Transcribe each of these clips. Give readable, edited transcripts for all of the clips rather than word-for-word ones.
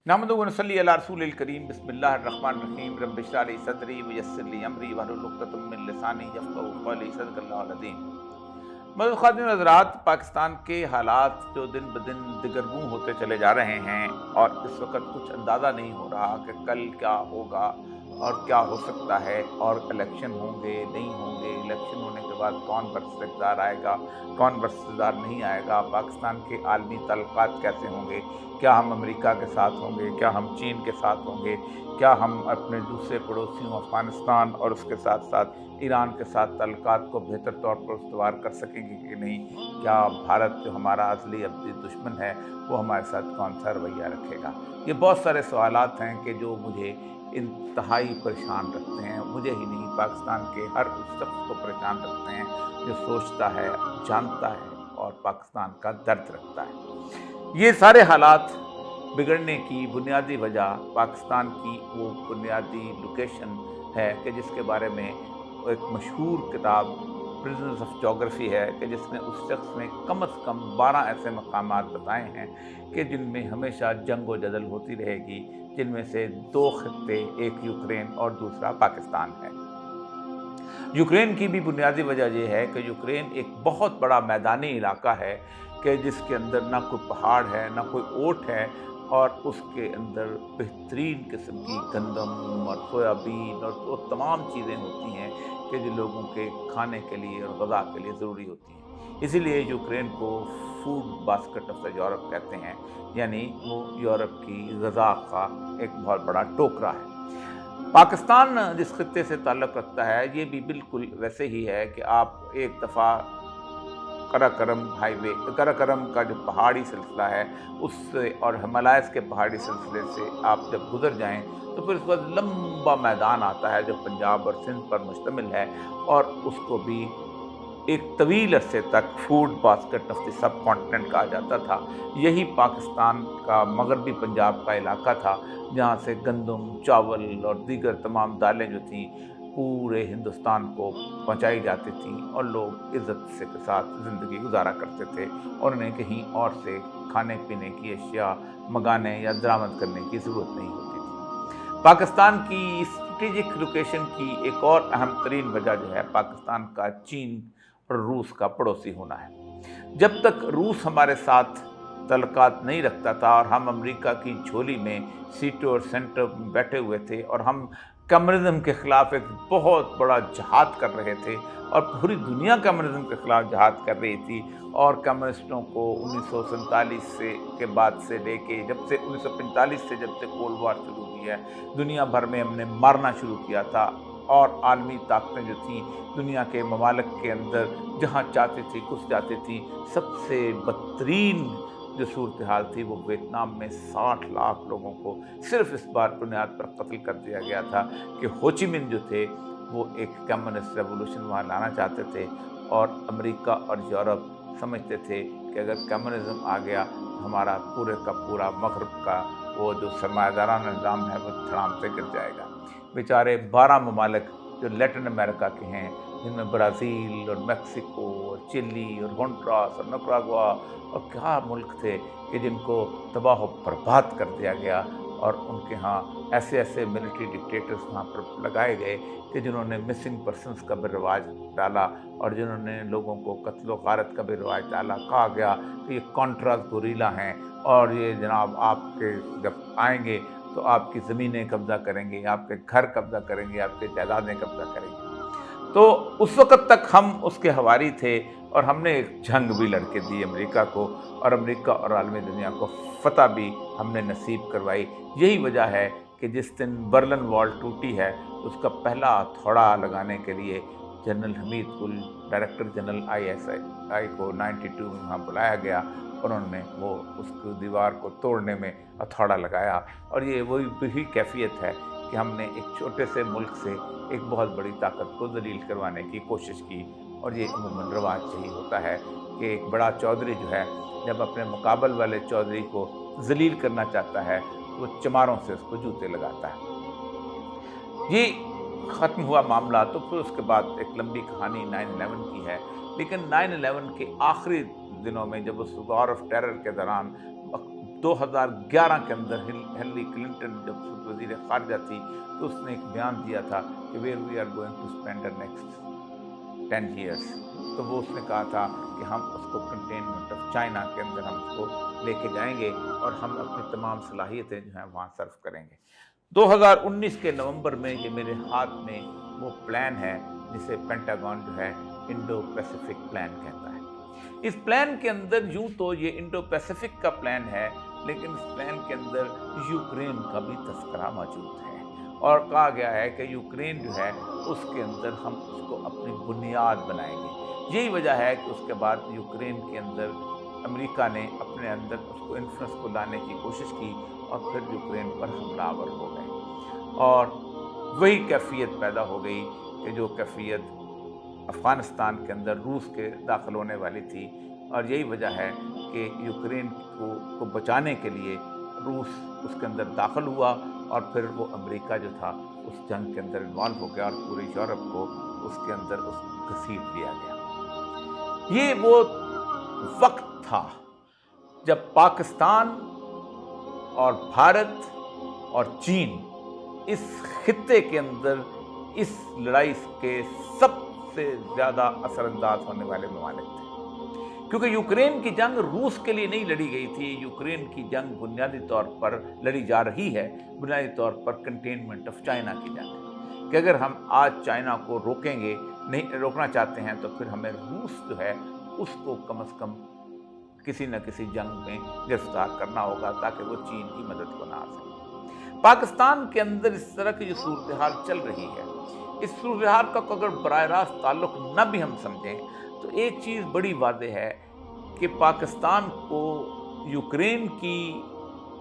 नहमदुहु व नसल्ली अला रसूलिल करीम बिस्मिल्लाहिर्रहमानिर्रहीम रब्बि इश्रह ली सदरी व यस्सिर ली अमरी वहलुल उक़दतम मिन लिसानी यफ़क़हू क़ौली सदक़ल्लाहुल अज़ीम। मौजूद ख़वातीन व हज़रात, पाकिस्तान के हालात जो दिन ब दिन दिगरगूं होते चले जा रहे हैं और इस वक्त कुछ अंदाज़ा नहीं हो रहा कि कल क्या होगा और क्या हो सकता है, और इलेक्शन होंगे नहीं होंगे, इलेक्शन होने के बाद कौन बरइख्तियार आएगा, कौन बरइख्तियार नहीं आएगा, पाकिस्तान के आलमी ताल्लुकात कैसे होंगे, क्या हम अमेरिका के साथ होंगे, क्या हम चीन के साथ होंगे, क्या हम अपने दूसरे पड़ोसियों अफ़गानिस्तान और उसके साथ साथ ईरान के साथ ताल्लुकात को बेहतर तौर पर उसवार कर सकेंगे कि नहीं, क्या भारत जो हमारा असली अब्दी दुश्मन है वो हमारे साथ कौन सा रवैया रखेगा। ये बहुत सारे सवालात हैं कि जो मुझे इंतहाई परेशान रखते हैं, मुझे ही नहीं पाकिस्तान के हर उस शख्स को परेशान रखते हैं जो सोचता है, जानता है और पाकिस्तान का दर्द रखता है। ये सारे हालात बिगड़ने की बुनियादी वजह पाकिस्तान की वो बुनियादी लोकेशन है कि जिसके बारे में एक मशहूर किताब प्रिजन्स ऑफ जोग्राफी है कि जिसमें उस शख्स ने कम से कम 12 ऐसे मकामात बताए हैं कि जिनमें हमेशा जंग व जदल होती रहेगी, जिनमें से 2 खित्ते, एक यूक्रेन और दूसरा पाकिस्तान है। यूक्रेन की भी बुनियादी वजह यह है कि यूक्रेन एक बहुत बड़ा मैदानी इलाका है कि जिसके अंदर ना कोई पहाड़ है, ना कोई ओट है, और उसके अंदर बेहतरीन किस्म की गंदम और सोयाबीन और वो तमाम चीज़ें होती हैं कि जो लोगों के खाने के लिए और ग़िज़ा के लिए ज़रूरी होती हैं। इसीलिए यूक्रेन को food basket of the Europe कहते हैं, यानी वो यूरोप की ग़िज़ा का एक बहुत बड़ा टोकरा है। पाकिस्तान जिस खित्ते से ताल्लुक़ रखता है, ये भी बिल्कुल वैसे ही है कि आप एक दफ़ा कराकरम हाईवे, कराकरम का जो पहाड़ी सिलसिला है उससे और हिमालयस के पहाड़ी सिलसिले से आप जब गुज़र जाएं तो फिर उसके बाद लंबा मैदान आता है जो पंजाब और सिंध पर मुश्तमिल है, और उसको भी एक तवील अरसे तक food basket of the sub continent कहा जाता था। यही पाकिस्तान का मगरबी पंजाब का इलाका था जहाँ से गंदम, चावल और दीगर तमाम दालें जो थीं पूरे हिंदुस्तान को पहुंचाई जाती थीं और लोग इज़्ज़त से के साथ ज़िंदगी गुजारा करते थे और उन्हें कहीं और से खाने पीने की अशिया मंगाने या दरामद करने की ज़रूरत नहीं होती थी। पाकिस्तान की स्ट्रेटेजिक लोकेशन की एक और अहम तरीन वजह जो है पाकिस्तान का चीन और रूस का पड़ोसी होना है। जब तक रूस हमारे साथ तल्लुकात नहीं रखता था और हम अमेरिका की झोली में सीटों और सेंटर में बैठे हुए थे और हम कम्युनिज्म के ख़िलाफ़ एक बहुत बड़ा जहाद कर रहे थे और पूरी दुनिया कम्युनिज्म के ख़िलाफ़ जहाद कर रही थी, और कम्युनिस्टों को 1947 से के बाद से लेके जब से 1945 से जब से कोल्ड वार शुरू हुई है, दुनिया भर में हमने मारना शुरू किया था, और आलमी ताकतें जो थीं दुनिया के ममालिक के अंदर जहाँ चाहती थी घुस जाती थी। सबसे बदतरीन जो सूरत हाल थी वो वियतनाम में 60 लाख लोगों को सिर्फ इस बार बुनियाद पर कत्ल कर दिया गया था कि हो ची मिन्ह जो थे वो एक कम्युनिस्ट रेवोल्यूशन वहाँ लाना चाहते थे, और अमेरिका और यूरोप समझते थे कि अगर कम्युनिज्म आ गया तो हमारा पूरे का पूरा मगरब का वो जो सरमायादाराना निज़ाम है वो धड़ाम से गिर जाएगा। बेचारे 12 ममालिक जो लैटिन अमेरिका के हैं, जिनमें ब्राज़ील और मेक्सिको और चिली और होंडुरास और निकारागुआ और क्या मुल्क थे कि जिनको तबाह बर्बाद कर दिया गया, और उनके यहाँ ऐसे ऐसे मिलिट्री डिक्टेटर्स वहाँ पर लगाए गए कि जिन्होंने मिसिंग पर्सनस का भी रिवाज डाला और जिन्होंने लोगों को कत्ल गारत का भी रिवाज डाला। कहा गया कि ये कॉन्ट्रास गोरीला हैं और ये जनाब आपके जब आएंगे तो आपकी ज़मीनें कब्ज़ा करेंगे, आपके घर कब्ज़ा करेंगे, आपके जायदादें कब्ज़ा करेंगे। तो उस वक़्त तक हम उसके हवारी थे और हमने एक जंग भी लड़के दी अमेरिका को, और अमेरिका और आलमी दुनिया को फ़तह भी हमने नसीब करवाई। यही वजह है कि जिस दिन बर्लिन वॉल टूटी है उसका पहला हथौड़ा लगाने के लिए जनरल हमीद उल डायरेक्टर जनरल ISI को 92 में वहाँ बुलाया गया, और उन्होंने वो उसकी दीवार को तोड़ने में हथौड़ा लगाया। और ये वही कैफियत है कि हमने एक छोटे से मुल्क से एक बहुत बड़ी ताकत को ज़लील करवाने की कोशिश की, और ये अमूमन रवाज यही होता है कि एक बड़ा चौधरी जो है जब अपने मुकाबल वाले चौधरी को ज़लील करना चाहता है तो वो चमारों से उसको जूते लगाता है। ये ख़त्म हुआ मामला, तो फिर उसके बाद एक लंबी कहानी 9/11 की है, लेकिन 9/11 के आखिरी दिनों में जब उस वॉर ऑफ टेरर के दौरान 2011 کے اندر ہلری کلنٹن جب وزیر خارجہ تھی تو اس نے ایک بیان دیا تھا کہ where we are going to spend the next 10 years, تو وہ اس نے کہا تھا کہ ہم اس کو کنٹینمنٹ آف چائنا کے اندر ہم اس کو لے کے جائیں گے اور ہم اپنی تمام صلاحیتیں جو ہیں وہاں صرف کریں گے۔ 2019 کے نومبر میں یہ میرے ہاتھ میں وہ پلان ہے جسے پینٹاگون جو ہے انڈو پیسیفک پلان کہتا ہے۔ اس پلان کے اندر یوں تو یہ انڈو پیسیفک کا پلان ہے، لیکن اس پلان کے اندر یوکرین کا بھی تذکرہ موجود ہے، اور کہا گیا ہے کہ یوکرین جو ہے اس کے اندر ہم اس کو اپنی بنیاد بنائیں گے۔ یہی وجہ ہے کہ اس کے بعد یوکرین کے اندر امریکہ نے اپنے اندر اس کو انفلوئنس کو لانے کی کوشش کی اور پھر یوکرین پر حملہ آور ہو گئے، اور وہی کیفیت پیدا ہو گئی کہ جو کیفیت افغانستان کے اندر روس کے داخل ہونے والی تھی، اور یہی وجہ ہے کہ یوکرین کو بچانے کے لیے روس اس کے اندر داخل ہوا، اور پھر وہ امریکہ جو تھا اس جنگ کے اندر انوالو ہو گیا اور پورے یورپ کو اس کے اندر گھسیٹ دیا گیا۔ یہ وہ وقت تھا جب پاکستان اور بھارت اور چین اس خطے کے اندر اس لڑائی کے سب سے زیادہ اثر انداز ہونے والے ممالک تھے، کیونکہ یوکرین کی جنگ روس کے لیے نہیں لڑی گئی تھی۔ یوکرین کی جنگ بنیادی طور پر لڑی جا رہی ہے، بنیادی طور پر کنٹینمنٹ آف چائنا کی جنگ ہے، کہ اگر ہم آج چائنا کو روکنا چاہتے ہیں تو پھر ہمیں روس جو ہے اس کو کم از کم کسی نہ کسی جنگ میں گرفتار کرنا ہوگا تاکہ وہ چین کی مدد کو نہ آ سکے۔ پاکستان کے اندر اس طرح کی جو صورتحال چل رہی ہے، اس صورتحال کا اگر براہ راست تعلق نہ بھی ہم سمجھیں تو ایک چیز بڑی واضح ہے کہ پاکستان کو یوکرین کی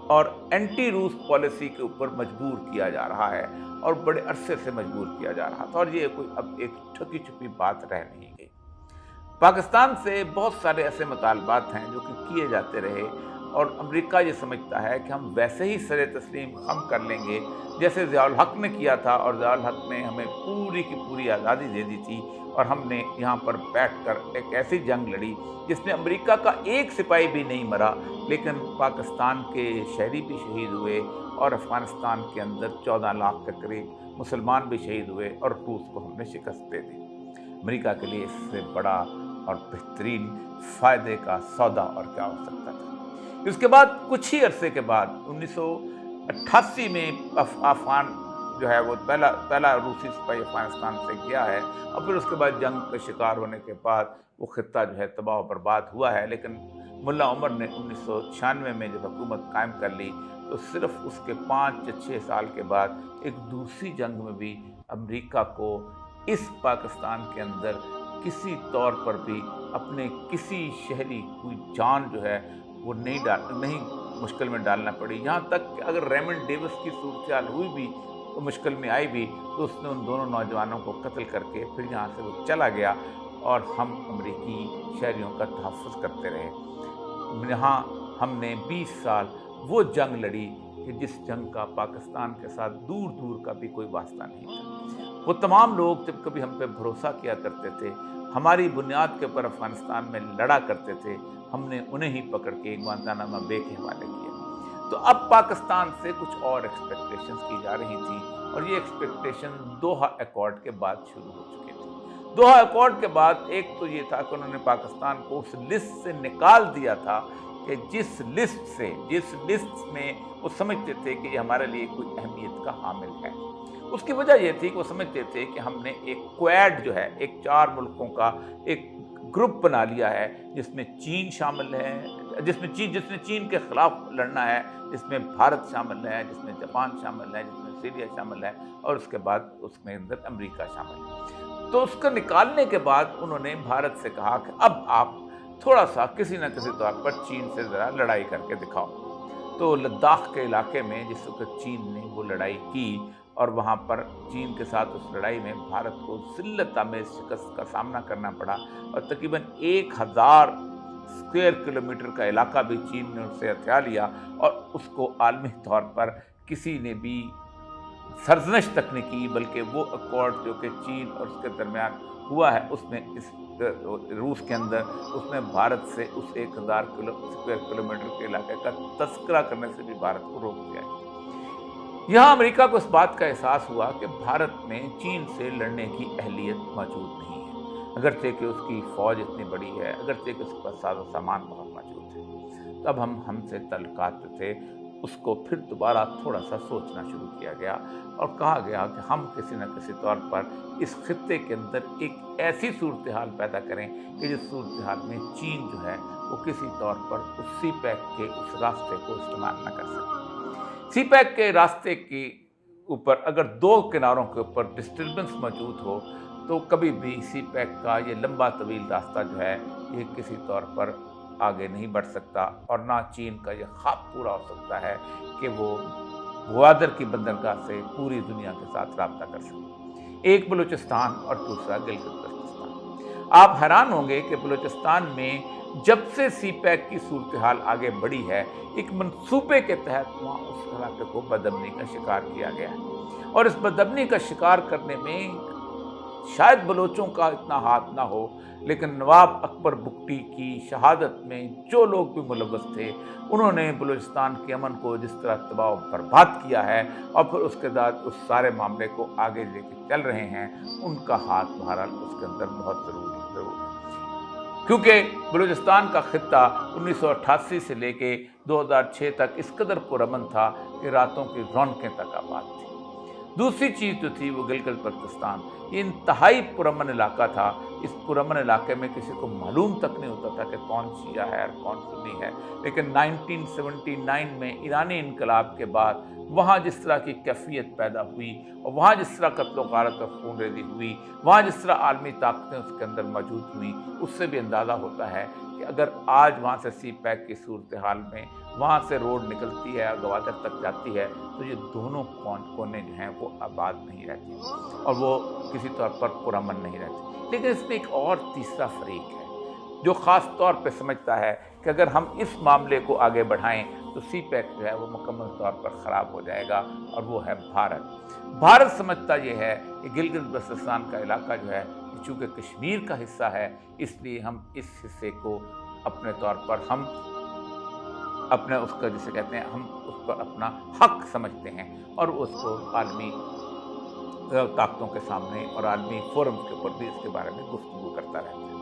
اور اینٹی روس پالیسی کے اوپر مجبور کیا جا رہا ہے، اور بڑے عرصے سے مجبور کیا جا رہا تھا، اور یہ کوئی اب ایک ٹھکی چھپی بات رہ نہیں گئی۔ پاکستان سے بہت سارے ایسے مطالبات ہیں جو کہ کیے جاتے رہے، اور امریکہ یہ سمجھتا ہے کہ ہم ویسے ہی سر تسلیم ہم کر لیں گے جیسے ضیاء الحق نے کیا تھا، اور ضیاء الحق نے ہمیں پوری کی پوری آزادی دے دی تھی، اور ہم نے یہاں پر بیٹھ کر ایک ایسی جنگ لڑی جس میں امریکہ کا ایک سپاہی بھی نہیں مرا، لیکن پاکستان کے شہری بھی شہید ہوئے، اور افغانستان کے اندر 14 لاکھ کے قریب مسلمان بھی شہید ہوئے، اور روس کو ہم نے شکست دے دی۔ امریکہ کے لیے اس سے بڑا اور بہترین فائدے کا سودا اور کیا ہو سکتا تھا۔ اس کے بعد کچھ ہی عرصے کے بعد 1988 میں افغان جو ہے وہ پہلا روسی سپاہی افغانستان سے گیا ہے، اور پھر اس کے بعد جنگ کا شکار ہونے کے بعد وہ خطہ جو ہے تباہ و برباد ہوا ہے، لیکن ملا عمر نے 1996 میں جب حکومت قائم کر لی تو صرف اس کے 5 یا 6 سال کے بعد ایک دوسری جنگ میں بھی امریکہ کو اس پاکستان کے اندر کسی طور پر بھی اپنے کسی شہری کوئی جان جو ہے وہ نہیں مشکل میں ڈالنا پڑی، یہاں تک کہ اگر ریمنڈ ڈیوس کی صورتحال ہوئی بھی تو مشکل میں آئی بھی تو اس نے ان دونوں نوجوانوں کو قتل کر کے پھر یہاں سے وہ چلا گیا، اور ہم امریکی شہریوں کا تحفظ کرتے رہے۔ یہاں ہم نے 20 سال وہ جنگ لڑی کہ جس جنگ کا پاکستان کے ساتھ دور دور کا بھی کوئی واسطہ نہیں تھا۔ وہ تمام لوگ جب کبھی ہم پہ بھروسہ کیا کرتے تھے، ہماری بنیاد کے اوپر افغانستان میں لڑا کرتے تھے، ہم نے انہیں ہی پکڑ کے گوانتانامو بے کے حوالے کیا۔ تو اب پاکستان سے کچھ اور ایکسپیکٹیشنز کی جا رہی تھیں، اور یہ ایکسپیکٹیشن دوحہ ایکارڈ کے بعد شروع ہو چکی تھی۔ دوحہ ایکارڈ کے بعد ایک تو یہ تھا کہ انہوں نے پاکستان کو اس لسٹ سے نکال دیا تھا کہ جس لسٹ میں وہ سمجھتے تھے کہ یہ ہمارے لیے کوئی اہمیت کا حامل ہے۔ اس کی وجہ یہ تھی کہ وہ سمجھتے تھے کہ ہم نے ایک کویڈ جو ہے، ایک 4 ملکوں کا ایک گروپ بنا لیا ہے جس میں چین شامل ہے، جس نے چین کے خلاف لڑنا ہے، جس میں بھارت شامل ہے، جس میں جاپان شامل ہے، جس میں آسٹریلیا شامل ہے، اور اس کے بعد اس میں اندر امریکہ شامل ہے۔ تو اس کو نکالنے کے بعد انہوں نے بھارت سے کہا کہ اب آپ تھوڑا سا کسی نہ کسی طور پر چین سے ذرا لڑائی کر کے دکھاؤ۔ تو لداخ کے علاقے میں جس وقت چین نے وہ لڑائی کی، اور وہاں پر چین کے ساتھ اس لڑائی میں بھارت کو ذلت آمیز شکست کا سامنا کرنا پڑا، اور تقریباً 1000 اسکوائر کلومیٹر کا علاقہ بھی چین نے اس سے ہتھیا لیا، اور اس کو عالمی طور پر کسی نے بھی سرزنش تک نہیں کی، بلکہ وہ ایکارڈ جو کہ چین اور اس کے درمیان हुआ है उसने इस रूस के अंदर उसने भारत से उस 1000 स्क्वायर किलोमीटर के इलाके का तस्करा करने से भी भारत को रोक दिया है। यहाँ अमेरिका को इस बात का एहसास हुआ कि भारत में चीन से लड़ने की अहलियत मौजूद नहीं है, अगरचे कि उसकी फौज इतनी बड़ी है, अगरचे कि उसके पास साजो सामान बहुत मौजूद है। तब हमसे तल्लुकात थे, उसको फिर दोबारा थोड़ा सा सोचना शुरू किया गया और कहा गया कि हम किसी न किसी तौर पर इस खित्ते के अंदर एक ऐसी सूरत हाल पैदा करें कि जिस सूरत हाल में चीन जो है वो किसी तौर पर उस सी पैक के उस रास्ते को इस्तेमाल न कर सके। सी पैक के रास्ते के ऊपर अगर दो किनारों के ऊपर डिस्टर्बेंस मौजूद हो तो कभी भी सी पैक का ये लंबा तवील रास्ता जो है ये किसी तौर पर आगे नहीं बढ़ सकता और ना चीन का ये ख्वाब पूरा हो सकता है कि वो ग्वादर की बंदरगाह से पूरी दुनिया के साथ रब्ता कर सके। एक बलूचिस्तान और दूसरा गिलगित-बल्तिस्तान। आप हैरान होंगे कि बलूचिस्तान में जब से सी पैक की सूरत हाल आगे बढ़ी है, एक मंसूबे के तहत वहाँ उस इलाके को बदअमनी का शिकार किया गया है और इस बदअमनी का शिकार करने में शायद बलोचों का इतना हाथ ना हो, लेकिन नवाब अकबर बुगटी की शहादत में जो लोग भी मुलव्वस थे उन्होंने बलूचिस्तान के अमन को जिस तरह तबाह बर्बाद किया है और फिर उसके बाद उस सारे मामले को आगे लेके चल रहे हैं, उनका हाथ बहरहाल उसके अंदर बहुत ज़रूर है। क्योंकि बलूचिस्तान का खित्ता 1988 से लेके 2006 तक इस कदर पुरअमन था कि रातों की रौनकें तक आबाद थी। दूसरी चीज़ जो थी वो गिलगित-बल्तिस्तान, ये इंतहाई पुरअमन इलाका था। इस पुरअमन इलाके में किसी को मालूम तक नहीं होता था कि कौन शिया है और कौन सुन्नी है, लेकिन 1979 में ईरानी इनकलाब के बाद वहाँ जिस तरह की कैफियत पैदा हुई और वहाँ जिस तरह कत्ल गारत और खूनरेज़ी हुई, वहाँ जिस तरह आलमी ताकतें उसके अंदर मौजूद हुई, उससे भी अंदाज़ा होता है कि अगर आज वहाँ से सी पैक की सूरत हाल में वहाँ से रोड निकलती है और ग्वादर तक जाती है तो ये दोनों कोने जो हैं वो आबाद नहीं रहती और वो किसी तौर पर पुरअमन नहीं रहती। लेकिन इसमें एक और तीसरा फरीक है जो ख़ास तौर पर समझता है कि अगर हम इस मामले को आगे बढ़ाएं तो सी पैक जो है वो मुकम्मल तौर पर ख़राब हो जाएगा और वो है भारत समझता ये है कि गिलगित-बल्तिस्तान का इलाका जो है चूँकि कश्मीर का हिस्सा है इसलिए हम इस हिस्से को अपने तौर पर हम अपने उसका जिसे कहते हैं हम उस पर अपना हक समझते हैं और उसको आलमी ताकतों के सामने और आलमी फोरम के ऊपर भी इसके बारे में गुफ्तगू करता रहता है।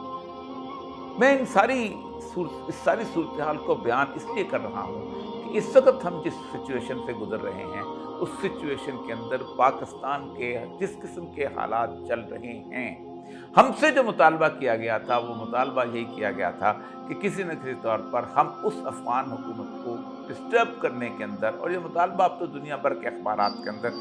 मैं इस सारी सूरत हाल को बयान इसलिए कर रहा हूँ कि इस वक्त हम जिस सिचुएशन से गुजर रहे हैं उस सिचुएशन के अंदर पाकिस्तान के जिस किस्म के हालात चल रहे हैं, हमसे जो मुतालबा किया गया था वो मुतालबा यही किया गया था कि किसी न किसी तौर पर हम उस अफगान हुकूमत को डिस्टर्ब करने के अंदर, और ये मुतालबा अब तो दुनिया भर के अखबारात के अंदर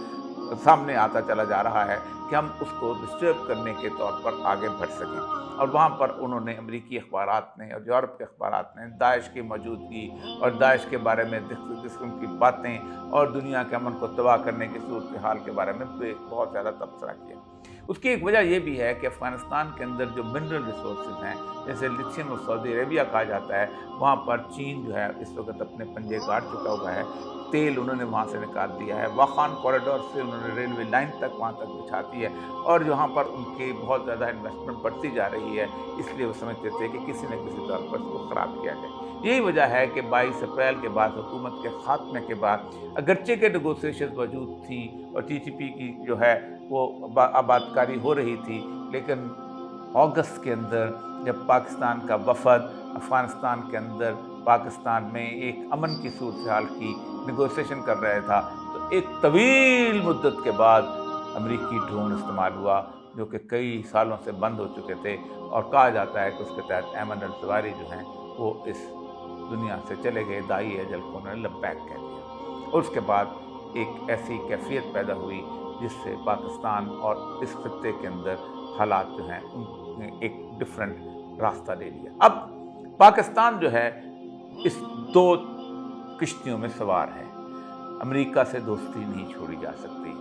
सामने आता चला जा रहा है कि हम उसको डिस्टर्ब करने के तौर पर आगे बढ़ सकें। और वहाँ पर उन्होंने अमरीकी अखबारात ने और यूरोप के अखबारात ने दाइश की मौजूदगी और दाइश के बारे में किस्म की बातें और दुनिया के अमन को तबाह करने की सूरत हाल के बारे में बहुत ज़्यादा तबसरा किया। उसकी एक वजह यह भी है कि अफ़गानिस्तान के अंदर जो मिनरल रिसोर्सेज हैं जैसे लिथियम और सऊदी अरेबिया कहा जाता है, वहाँ पर चीन जो है इस वक्त अपने पंजे काट चुका हुआ है। तेल उन्होंने वहाँ से निकाल दिया है, वाखान कॉरिडोर से उन्होंने रेलवे लाइन तक वहाँ तक बिछा दी है और यहाँ पर उनकी बहुत ज़्यादा इन्वेस्टमेंट बढ़ती जा रही है। इसलिए वो समझते थे कि किसी न किसी तौर पर इसको ख़राब किया जाए। यही वजह है कि 22 अप्रैल के बाद हुकूमत के ख़ात्मे के बाद अगरचे के नेगोशिएशन मौजूद थी और TTP की जो है वो आबादकारी हो रही थी, लेकिन अगस्त के अंदर जब पाकिस्तान का वफद अफ़गानिस्तान के अंदर पाकिस्तान में एक अमन की सूरत हाल की नेगोशिएशन कर रहा था तो एक तवील मुद्दत के बाद अमरीकी ड्रोन इस्तेमाल हुआ जो कि कई सालों से बंद हो चुके थे और कहा जाता है कि उसके तहत अहमद अल-ज़वारी जो हैं वो इस दुनिया से चले गए, दाई अजल को उन्होंने लब्बैक कह दिया। और उसके बाद एक ऐसी कैफियत पैदा हुई जिससे पाकिस्तान और इस खत्ते के अंदर हालात जो हैं उन्होंने एक डिफरेंट रास्ता ले लिया। अब पाकिस्तान जो है इस दो किश्तियों में सवार है। अमेरिका से दोस्ती नहीं छोड़ी जा सकती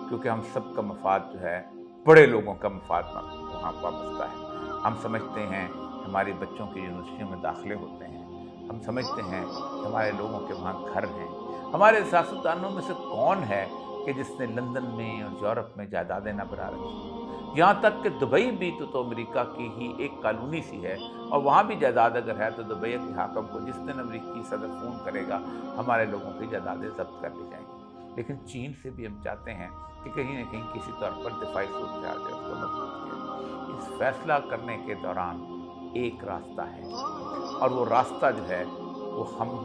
क्योंकि हम सब का मफाद जो है बड़े लोगों का मफाद वहाँ वाबस्ता है। हम समझते हैं हमारे बच्चों की यूनिवर्सिटियों में दाखिले होते हैं, हम समझते हैं कि हमारे लोगों के वहाँ घर हैं। हमारे सियासतदानों में से कौन है कि जिसने लंदन में और यूरोप में जायदादें न बना रखी? یہاں تک کہ دبئی بھی تو امریکہ کی ہی ایک کالونی سی ہے، اور وہاں بھی جائیداد اگر ہے تو دبئی کے حاکم کو جس دن امریکی صدر فون کرے گا ہمارے لوگوں کی جائیدادیں ضبط کر لی جائیں گی۔ لیکن چین سے بھی ہم چاہتے ہیں کہ کہیں نہ کہیں کسی طور پر دفاعی صورتحال جو ہے اس کو مضبوط کیا۔ اس فیصلہ کرنے کے دوران ایک راستہ ہے، اور وہ راستہ جو ہے وہ ہم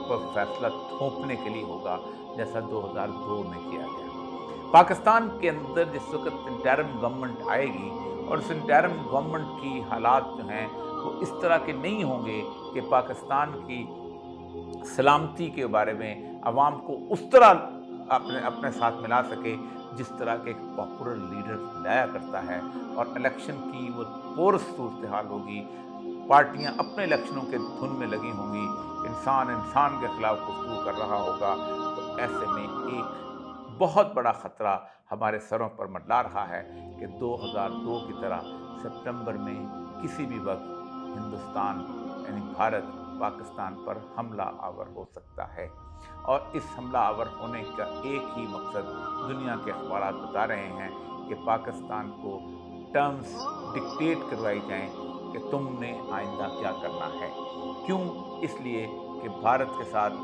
پر فیصلہ تھوپنے کے لیے ہوگا، جیسا 2002 میں کیا گیا۔ پاکستان کے اندر جس وقت انٹرم گورنمنٹ آئے گی، اور اس انٹرم گورنمنٹ کی حالات جو ہیں وہ اس طرح کے نہیں ہوں گے کہ پاکستان کی سلامتی کے بارے میں عوام کو اس طرح اپنے ساتھ ملا سکے جس طرح کے ایک پاپولر لیڈر لایا کرتا ہے، اور الیکشن کی وہ پورس صورتحال ہوگی، پارٹیاں اپنے الیکشنوں کے دھن میں لگی ہوں گی، انسان انسان کے خلاف گفتگو کر رہا ہوگا۔ تو ایسے میں ایک بہت بڑا خطرہ ہمارے سروں پر منڈلا رہا ہے کہ 2002 کی طرح سپتمبر میں کسی بھی وقت ہندوستان یعنی بھارت پاکستان پر حملہ آور ہو سکتا ہے، اور اس حملہ آور ہونے کا ایک ہی مقصد دنیا کے اخبارات بتا رہے ہیں کہ پاکستان کو ٹرمز ڈکٹیٹ کروائی جائیں کہ تم نے آئندہ کیا کرنا ہے۔ کیوں؟ اس لیے کہ بھارت کے ساتھ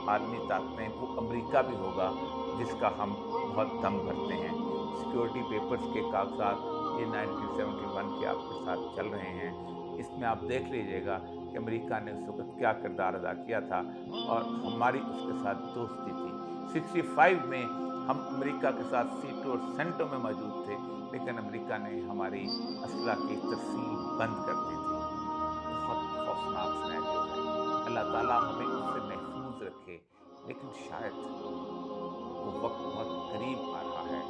عالمی طاقتیں، وہ امریکہ بھی ہوگا جس کا ہم بہت دم بھرتے ہیں۔ سیکیورٹی پیپرز کے کاغذات یہ 1971 کے آپ کے ساتھ چل رہے ہیں، اس میں آپ دیکھ لیجئے گا کہ امریکہ نے اس وقت کیا کردار ادا کیا تھا، اور ہماری اس کے ساتھ دوستی تھی۔ 65 میں ہم امریکہ کے ساتھ سیٹوں اور سینٹوں میں موجود تھے، لیکن امریکہ نے ہماری اسلحہ کی ترسیل بند کر دی تھی۔ بہت خوفناک سینیریو ہے، اللہ تعالیٰ ہمیں اس سے محفوظ رکھے۔ لیکن شاید وہ وقت بہت قریب آ رہا ہے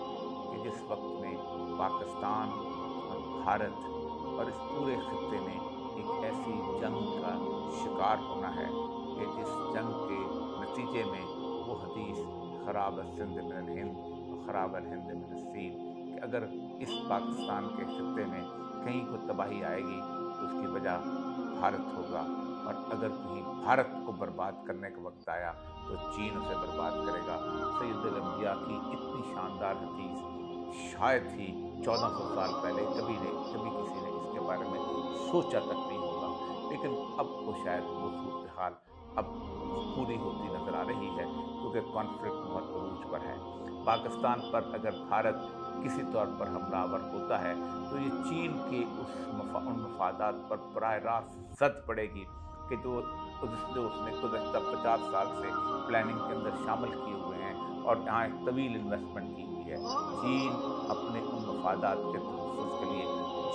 کہ جس وقت میں پاکستان اور بھارت اور اس پورے خطے نے ایک ایسی جنگ کا شکار ہونا ہے کہ جس جنگ کے نتیجے میں وہ حدیث خراب السند من الہند و خراب الہند من السین، کہ اگر اس پاکستان کے خطے میں کہیں کو تباہی آئے گی تو اس کی وجہ بھارت ہوگا، اور اگر کہیں بھارت کو برباد کرنے کا وقت آیا تو چین اسے برباد کرے گا۔ سید الانبیاء کی اتنی شاندار حدیث شاید ہی 1400 سال پہلے کبھی کسی نے اس کے بارے میں سوچا تک نہیں ہوگا، لیکن اب وہ شاید وہ صورتحال اب پوری ہوتی نظر آ رہی ہے، کیونکہ کانفلکٹ بہت عروج پر ہے۔ پاکستان پر اگر بھارت کسی طور پر حملہ آور ہوتا ہے تو یہ چین کے ان مفادات پر براہ راست زد پڑے گی کہ جو اس نے گزشتہ 50 سال سے پلاننگ کے اندر شامل کیے ہوئے ہیں، اور یہاں ایک طویل انویسٹمنٹ کی ہوئی ہے۔ چین اپنے ان مفادات کے تحفظ کے لیے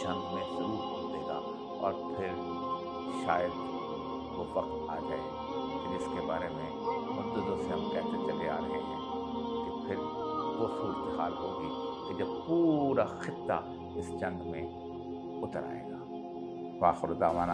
جنگ میں ضرور کودے گا، اور پھر شاید وہ وقت آ جائے کہ جس کے بارے میں مدتوں سے ہم کہتے چلے آ رہے ہیں کہ پھر وہ صورتحال ہوگی کہ جب پورا خطہ اس جنگ میں اتر آئے گا۔ وآخر دعوانا